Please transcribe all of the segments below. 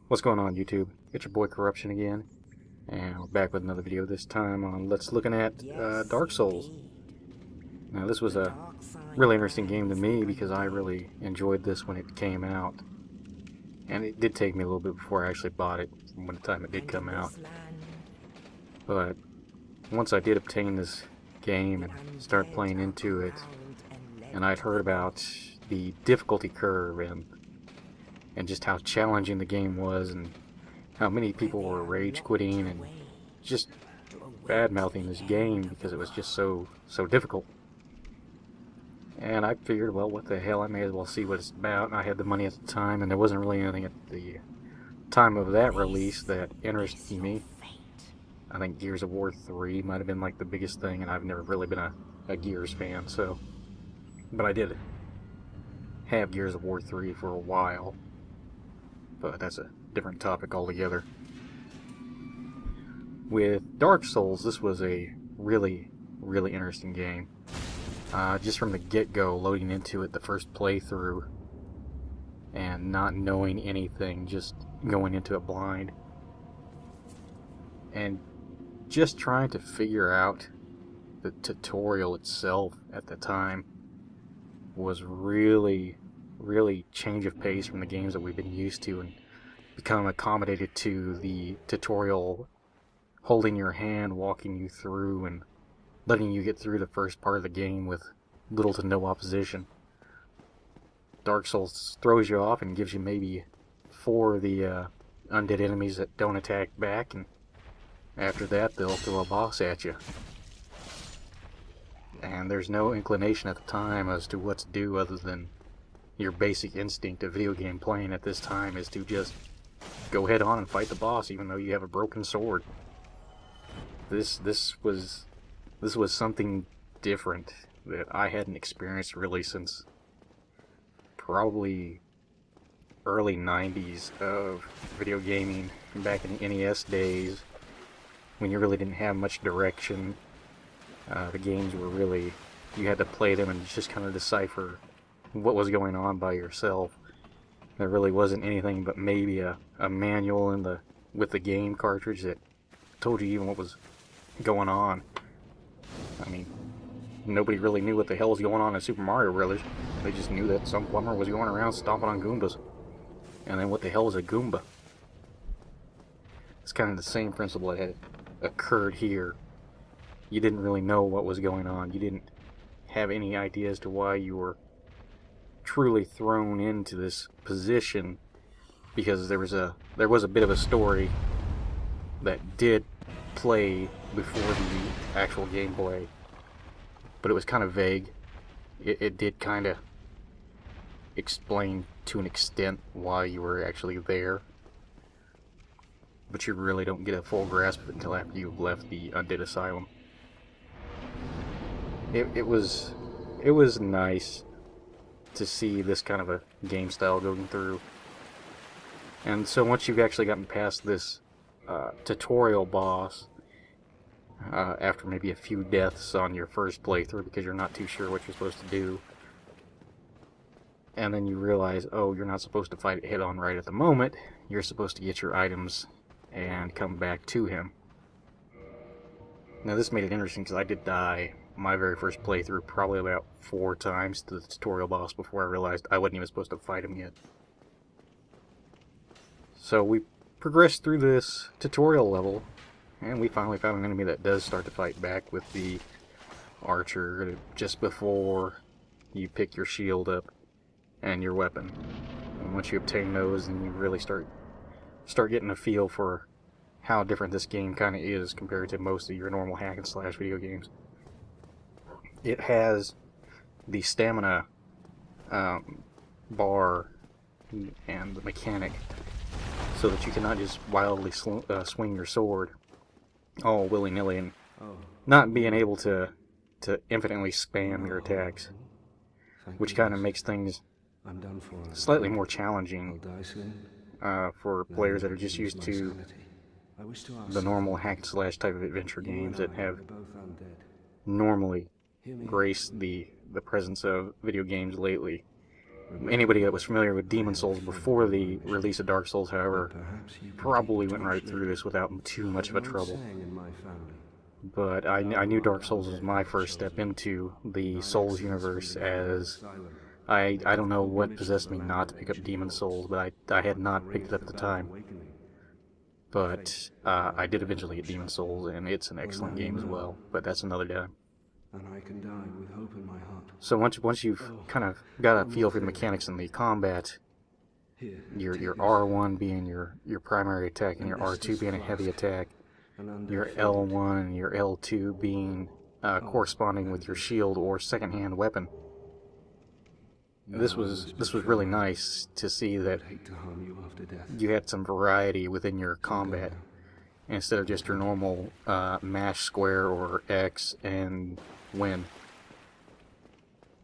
What's going on, YouTube? It's your boy Corruption again, and we're back with another video. This time on looking at Dark Souls. Now, this was a really interesting game to me because I really enjoyed this when it came out, and it did take me a little bit before I actually bought it from the time it did come out. But once I did obtain this game and start playing into it, and I'd heard about the difficulty curve and just how challenging the game was, and how many people were rage quitting and just bad-mouthing this game because it was just so difficult. And I figured, well, what the hell, I may as well see what it's about. And I had the money at the time, and there wasn't really anything at the time of that release that interested me. I think Gears of War 3 might have been like the biggest thing, and I've never really been a Gears fan, so... But I did have Gears of War 3 for a while. But that's a different topic altogether. With Dark Souls, this was a really interesting game. Just from the get-go, loading into it the first playthrough, and not knowing anything, just going into it blind. And just trying to figure out the tutorial itself at the time was really change of pace from the games that we've been used to, and become accommodated to the tutorial holding your hand, walking you through, and letting you get through the first part of the game with little to no opposition. Dark Souls throws you off and gives you maybe 4 of the undead enemies that don't attack back, and after that they'll throw a boss at you. And there's no inclination at the time as to what to do other than your basic instinct of video game playing at this time is to just go head on and fight the boss even though you have a broken sword. This was something different that I hadn't experienced really since probably early 90s of video gaming, back in the NES days when you really didn't have much direction. The games were really, you had to play them and just kind of decipher what was going on by yourself. There really wasn't anything but maybe a manual with the game cartridge that told you even what was going on. I mean, nobody really knew what the hell was going on in Super Mario Brothers. They just knew that some plumber was going around stomping on Goombas. And then what the hell is a Goomba? It's kind of the same principle that had occurred here. You didn't really know what was going on. You didn't have any idea as to why you were truly thrown into this position, because there was a bit of a story that did play before the actual gameplay, but it was kind of vague. It did kind of explain to an extent why you were actually there, but you really don't get a full grasp of it until after you've left the Undead Asylum. It was nice to see this kind of a game style going through. And so once you've actually gotten past this tutorial boss, after maybe a few deaths on your first playthrough because you're not too sure what you're supposed to do, and then you realize, oh, you're not supposed to fight it head on right at the moment, you're supposed to get your items and come back to him. Now this made it interesting because I did die my very first playthrough probably about 4 times to the tutorial boss before I realized I wasn't even supposed to fight him yet. So we progressed through this tutorial level, and we finally found an enemy that does start to fight back with the archer just before you pick your shield up and your weapon. And once you obtain those, then you really start getting a feel for how different this game kind of is compared to most of your normal hack and slash video games. It has the stamina bar and the mechanic so that you cannot just wildly swing your sword all willy-nilly and not being able to infinitely spam your attacks, which kind of makes things slightly more challenging for players that are just used to the normal hack and slash type of adventure games that have normally graced the presence of video games lately. Anybody that was familiar with Demon Souls before the release of Dark Souls, however, probably went right through this without too much of a trouble. But I knew Dark Souls was my first step into the Souls universe, as I don't know what possessed me not to pick up Demon Souls, but I had not picked it up at the time. But I did eventually get Demon Souls, and it's an excellent game as well, but that's another day. And I can die with hope in my heart. So once you've kind of got a feel for the mechanics in the combat, your R1 being your primary attack and your R2 being a heavy attack, your L1 and your L2 being corresponding with your shield or second-hand weapon. This was really nice to see that you had some variety within your combat instead of just your normal mash square or X and win.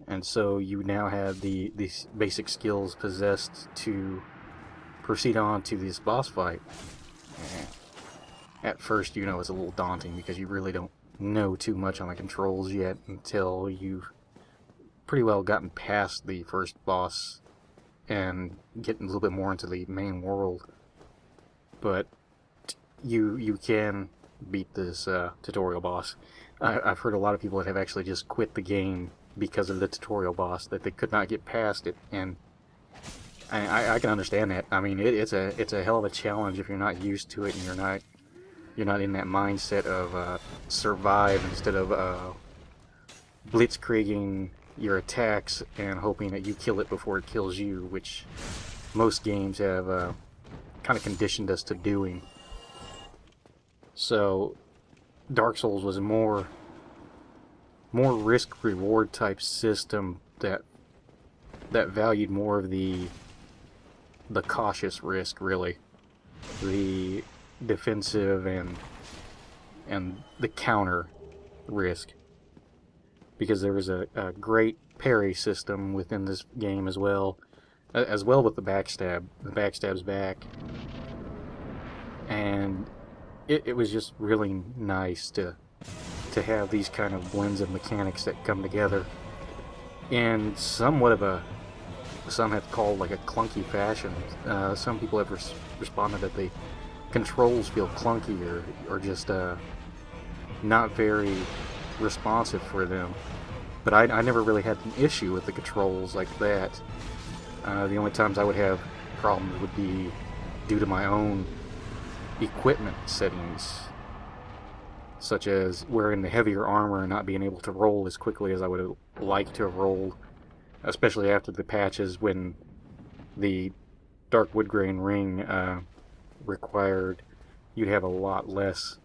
And so you now have these basic skills possessed to proceed on to this boss fight. At first, you know, it's a little daunting because you really don't know too much on the controls yet until you've pretty well gotten past the first boss and getting a little bit more into the main world. But you can beat this tutorial boss. I've heard a lot of people that have actually just quit the game because of the tutorial boss, that they could not get past it, and I can understand that. I mean, it's a hell of a challenge if you're not used to it and you're not in that mindset of survive instead of blitzkrieging your attacks and hoping that you kill it before it kills you, which most games have kind of conditioned us to doing. So Dark Souls was a more risk-reward type system that valued more of the cautious risk, really, the defensive and the counter risk, because there was a great parry system within this game as well with the backstab. The backstab's back, and it was just really nice to have these kind of blends of mechanics that come together in somewhat of some have called like a clunky fashion. Some people have responded that the controls feel clunky or just not very responsive for them. But I never really had an issue with the controls like that. The only times I would have problems would be due to my own equipment settings, such as wearing the heavier armor and not being able to roll as quickly as I would have liked to have rolled, especially after the patches when the Dark Woodgrain ring required you'd have a lot less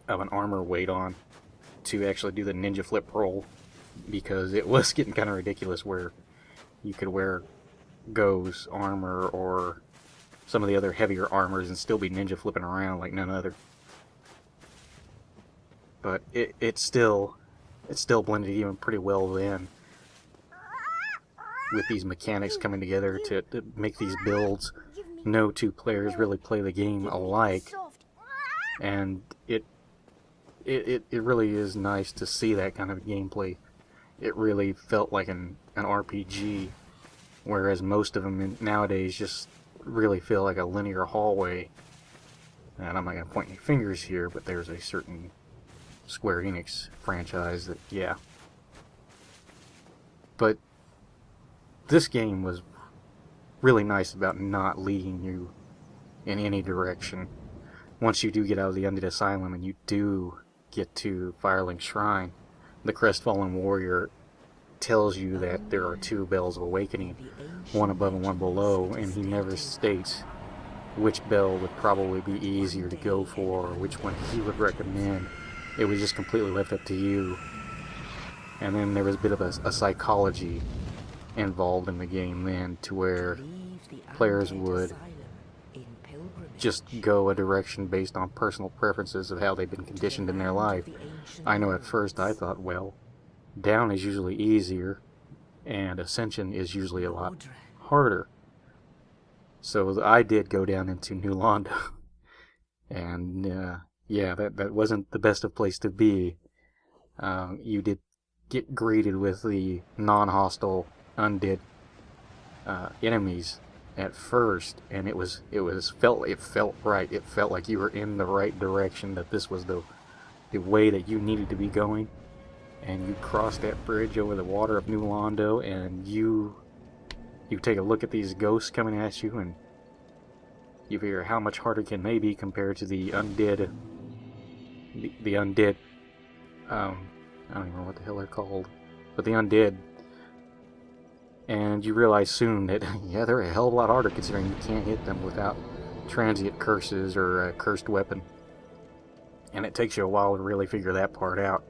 of an armor weight on to actually do the ninja flip roll, because it was getting kind of ridiculous where you could wear Go's armor or some of the other heavier armors and still be ninja flipping around like none other. But it still blended even pretty well then, with these mechanics coming together to make these builds. No two players really play the game alike, and it really is nice to see that kind of gameplay. It really felt like an RPG, whereas most of them nowadays just really feel like a linear hallway. And I'm not going to point any fingers here, but there's a certain Square Enix franchise that, yeah. But this game was really nice about not leading you in any direction. Once you do get out of the Undead Asylum and you do get to Firelink Shrine, the Crestfallen Warrior tells you that there are two Bells of Awakening, one above and one below, and he never states which bell would probably be easier to go for or which one he would recommend. It was just completely left up to you. And then there was a bit of a psychology involved in the game then, to where players would just go a direction based on personal preferences of how they've been conditioned in their life. I know at first I thought, well, down is usually easier and ascension is usually a lot harder. So I did go down into New Londo, and yeah, that wasn't the best of place to be. You did get greeted with the non-hostile undead enemies at first, and it felt right. It felt like you were in the right direction, that this was the way that you needed to be going. And you cross that bridge over the water of New Londo, and you take a look at these ghosts coming at you, and you figure how much harder can they be compared to the undead, the undead, I don't even know what the hell they're called, but the undead. And you realize soon that, yeah, they're a hell of a lot harder, considering you can't hit them without transient curses or a cursed weapon. And it takes you a while to really figure that part out.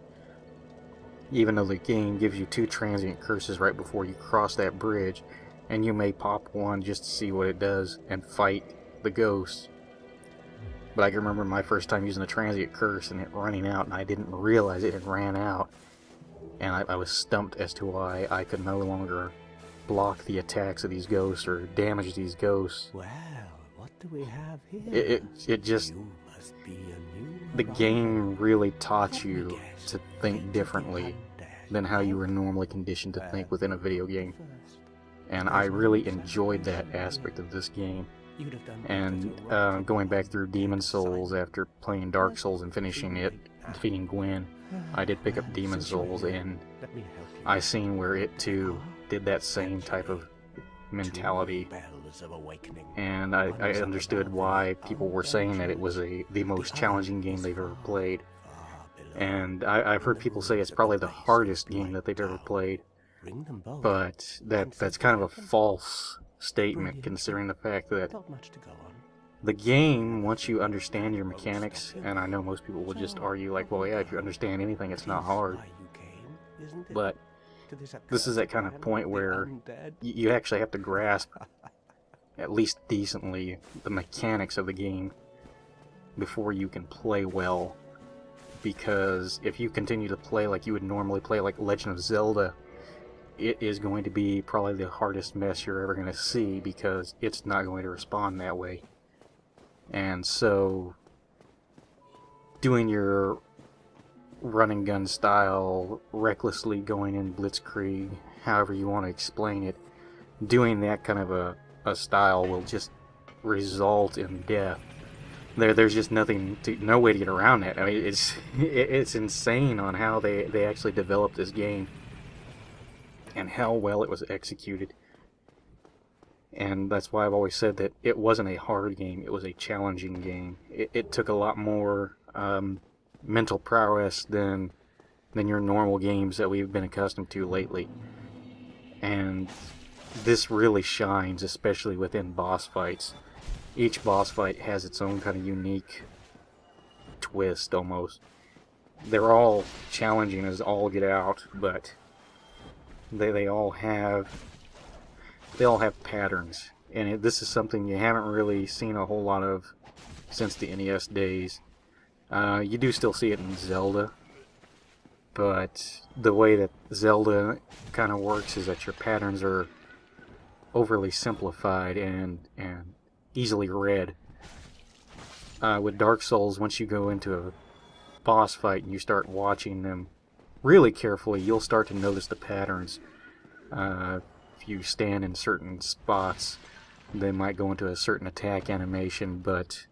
Even though the game gives you 2 transient curses right before you cross that bridge, and you may pop one just to see what it does and fight the ghosts. But I can remember my first time using a transient curse and it running out, and I didn't realize it had ran out. And I was stumped as to why I could no longer block the attacks of these ghosts or damage these ghosts. Well, what do we have here? It just... You must be a new The game arrival. really taught Let me you guess. to think differently than how you were normally conditioned to think within a video game. First, And I really enjoyed that aspect of this game. you'd have done And better to work going back with through Demon Souls after playing Dark Souls and finishing it, defeating Gwen, I did pick up Demon Souls, and Let me help you. I seen where it too did that same type of mentality. Bells of awakening. And I understood why people were saying that it was the most challenging game they've ever played. Far below. And I've heard people say it's probably the hardest game that they've ever played. Ring them both. But that's kind of a false statement, considering the fact that Not much to go on. the game, once you understand your mechanics, and I know most people will just argue like, well, yeah, if you understand anything, it's not hard. Why you came, isn't it? But To this is that kind of point where you actually have to grasp, at least decently, the mechanics of the game before you can play well. Because if you continue to play like you would normally play, like Legend of Zelda, it is going to be probably the hardest mess you're ever going to see, because it's not going to respond that way. And so, doing your run and gun style, recklessly going in blitzkrieg, however you want to explain it, doing that kind of a style will just result in death. There's just no way to get around that. I mean, it's insane on how they actually developed this game and how well it was executed. And that's why I've always said that it wasn't a hard game, it was a challenging game. It took a lot more mental prowess than your normal games that we've been accustomed to lately. And this really shines, especially within boss fights. Each boss fight has its own kind of unique twist, almost. They're all challenging as all get out, but they all have patterns, and this is something you haven't really seen a whole lot of since the NES days. You do still see it in Zelda, but the way that Zelda kind of works is that your patterns are overly simplified and easily read. With Dark Souls, once you go into a boss fight and you start watching them really carefully, you'll start to notice the patterns. If you stand in certain spots, they might go into a certain attack animation, but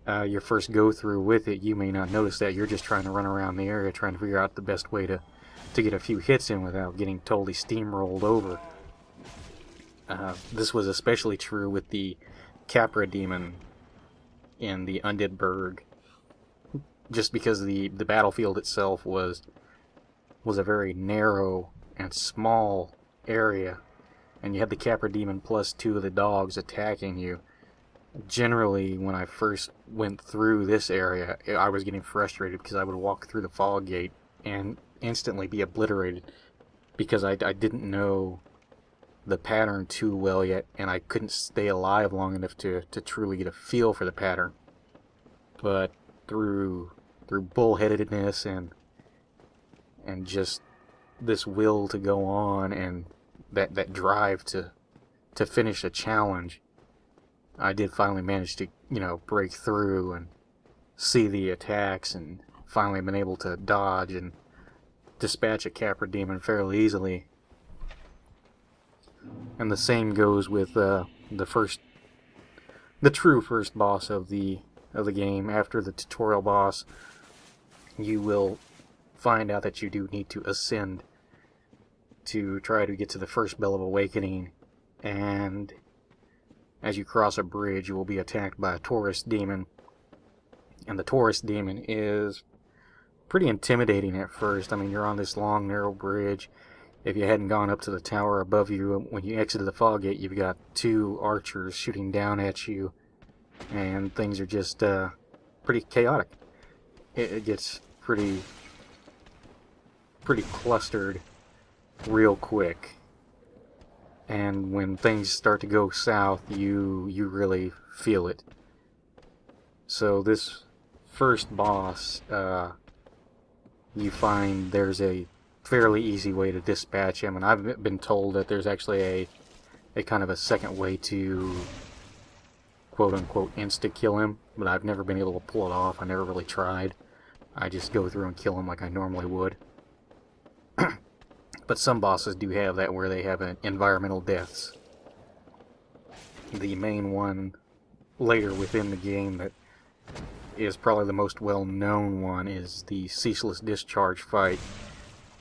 your first go through with it, you may not notice that. You're just trying to run around the area trying to figure out the best way to get a few hits in without getting totally steamrolled over. This was especially true with the Capra demon in the Undead Burg, just because the battlefield itself was a very narrow and small area, and you had the Capra demon plus 2 of the dogs attacking you. Generally, when I first went through this area, I was getting frustrated because I would walk through the fog gate and instantly be obliterated because I didn't know the pattern too well yet, and I couldn't stay alive long enough to truly get a feel for the pattern. But through bullheadedness and just this will to go on and that drive to finish a challenge, I did finally manage to, break through and see the attacks, and finally been able to dodge and dispatch a Capra demon fairly easily. And the same goes with the true first boss of the game. After the tutorial boss, you will find out that you do need to ascend to try to get to the first Bell of Awakening, and as you cross a bridge, you will be attacked by a tourist demon. And the tourist demon is pretty intimidating at first. I mean, you're on this long, narrow bridge. If you hadn't gone up to the tower above you, when you exited the fog gate, you've got 2 archers shooting down at you, and things are just pretty chaotic. It gets pretty clustered real quick, and when things start to go south, you really feel it. So this first boss, you find there's a fairly easy way to dispatch him, and I've been told that there's actually a kind of a second way to quote-unquote insta-kill him, but I've never been able to pull it off. I never really tried. I just go through and kill him like I normally would. But some bosses do have that, where they have environmental deaths. The main one later within the game that is probably the most well-known one is the Ceaseless Discharge fight,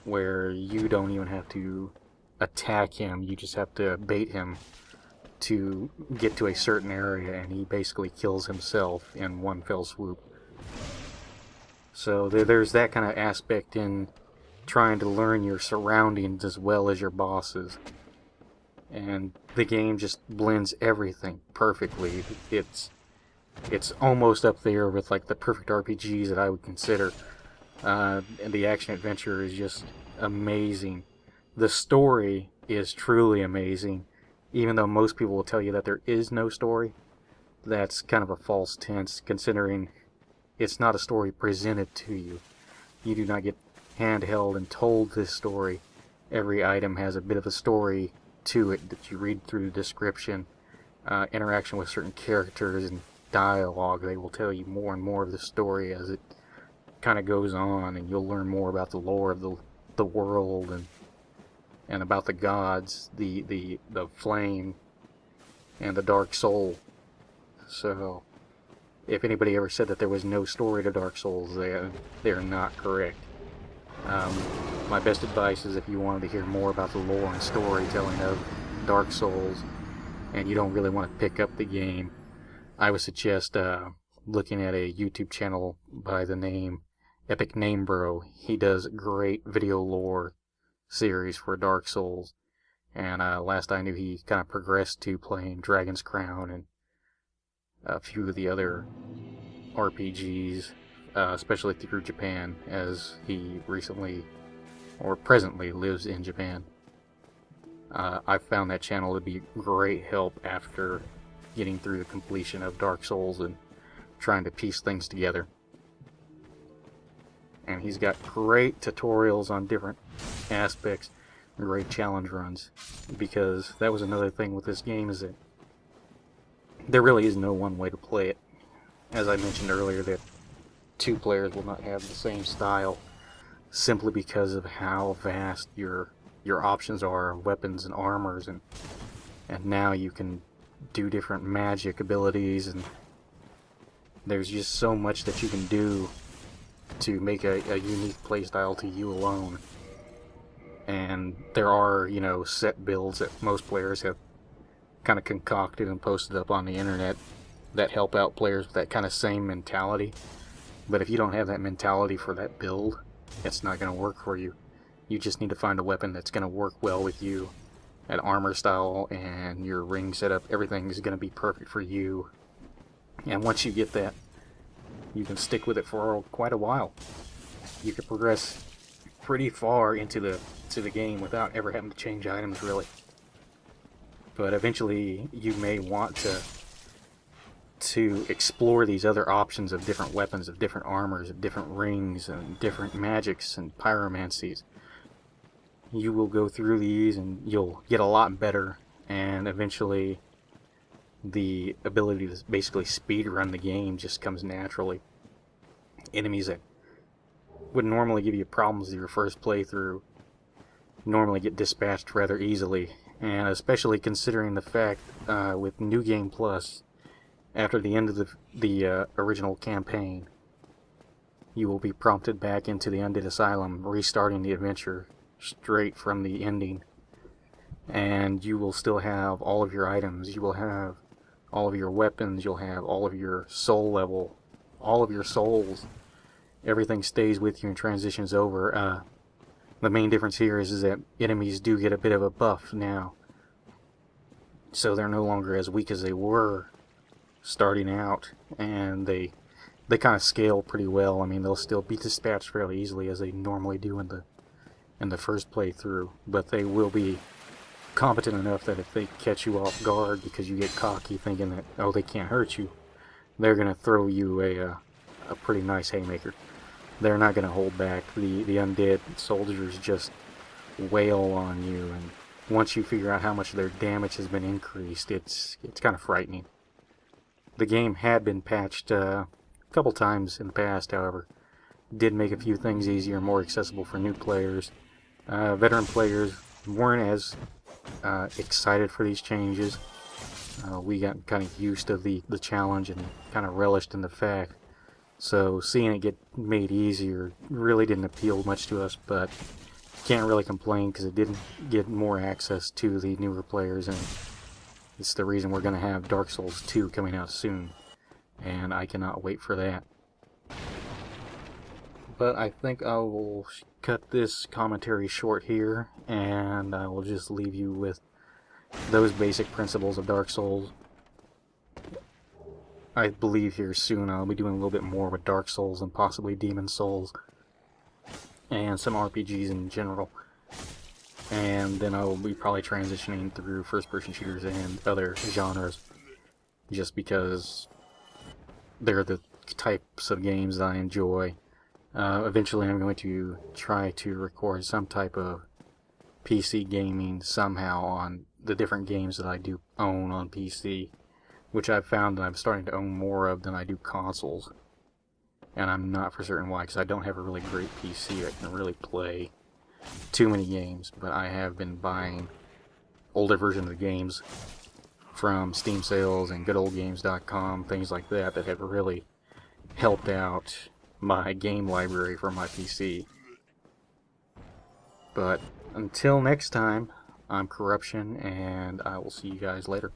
where you don't even have to attack him, you just have to bait him to get to a certain area, and he basically kills himself in one fell swoop. So there's that kind of aspect in trying to learn your surroundings as well as your bosses. And the game just blends everything perfectly. It's almost up there with like the perfect RPGs that I would consider. And the action-adventure is just amazing. The story is truly amazing, even though most people will tell you that there is no story. That's kind of a false tense, considering it's not a story presented to you. You do not get handheld and told this story. Every item has a bit of a story to it that you read through the description, interaction with certain characters, and dialogue. They will tell you more and more of the story as it kind of goes on, and you'll learn more about the lore of the world and about the gods, the flame, and the dark soul. So if anybody ever said that there was no story to Dark Souls, they're not correct. My best advice is, if you wanted to hear more about the lore and storytelling of Dark Souls, and you don't really want to pick up the game, I would suggest looking at a YouTube channel by the name Epic Name Bro. He does great video lore series for Dark Souls, and last I knew he kind of progressed to playing Dragon's Crown and a few of the other RPGs, especially through Japan, as he recently or presently lives in Japan. I found that channel to be great help after getting through the completion of Dark Souls and trying to piece things together. And he's got great tutorials on different aspects, great challenge runs, because that was another thing with this game, is that there really is no one way to play it. As I mentioned earlier, that 2 players will not have the same style, simply because of how vast your options are, weapons and armors, and now you can do different magic abilities, and there's just so much that you can do to make a unique playstyle to you alone. And there are, set builds that most players have kind of concocted and posted up on the internet that help out players with that kind of same mentality. But if you don't have that mentality for that build, it's not going to work for you. You just need to find a weapon that's going to work well with you, an armor style, and your ring setup. Everything is going to be perfect for you. And once you get that, you can stick with it for quite a while. You can progress pretty far into the game without ever having to change items, really. But eventually you may want to explore these other options of different weapons, of different armors, of different rings, and different magics and pyromancies. You will go through these and you'll get a lot better, and eventually the ability to basically speed run the game just comes naturally. Enemies that would normally give you problems with your first playthrough normally get dispatched rather easily, And especially considering the fact with New Game Plus, after the end of the original campaign, you will be prompted back into the Undead Asylum, restarting the adventure straight from the ending. And you will still have all of your items, you will have all of your weapons, you'll have all of your soul level, all of your souls. Everything stays with you and transitions over. The main difference here is that enemies do get a bit of a buff now. So they're no longer as weak as they were starting out, and they kind of scale pretty well. I mean, they'll still be dispatched fairly easily as they normally do in the first playthrough, but they will be competent enough that if they catch you off guard because you get cocky thinking that, oh, they can't hurt you, they're going to throw you a pretty nice haymaker. They're not going to hold back. The undead soldiers just wail on you, and once you figure out how much their damage has been increased, it's kind of frightening. The game had been patched a couple times in the past, however. Did make a few things easier, more accessible for new players. Veteran players weren't as excited for these changes. We got kind of used to the challenge and kind of relished in the fact. So seeing it get made easier really didn't appeal much to us, but can't really complain because it didn't get more access to the newer players, and it's the reason we're going to have Dark Souls 2 coming out soon, and I cannot wait for that. But I think I will cut this commentary short here, and I will just leave you with those basic principles of Dark Souls. I believe here soon I'll be doing a little bit more with Dark Souls and possibly Demon Souls and some RPGs in general. And then I will be probably transitioning through first-person shooters and other genres, just because they're the types of games that I enjoy. Eventually I'm going to try to record some type of PC gaming somehow on the different games that I do own on PC, which I've found that I'm starting to own more of than I do consoles. And I'm not for certain why, because I don't have a really great PC that can really play too many games, but I have been buying older versions of the games from Steam sales and goodoldgames.com, things like that, that have really helped out my game library for my PC. But until next time, I'm Corruption, and I will see you guys later.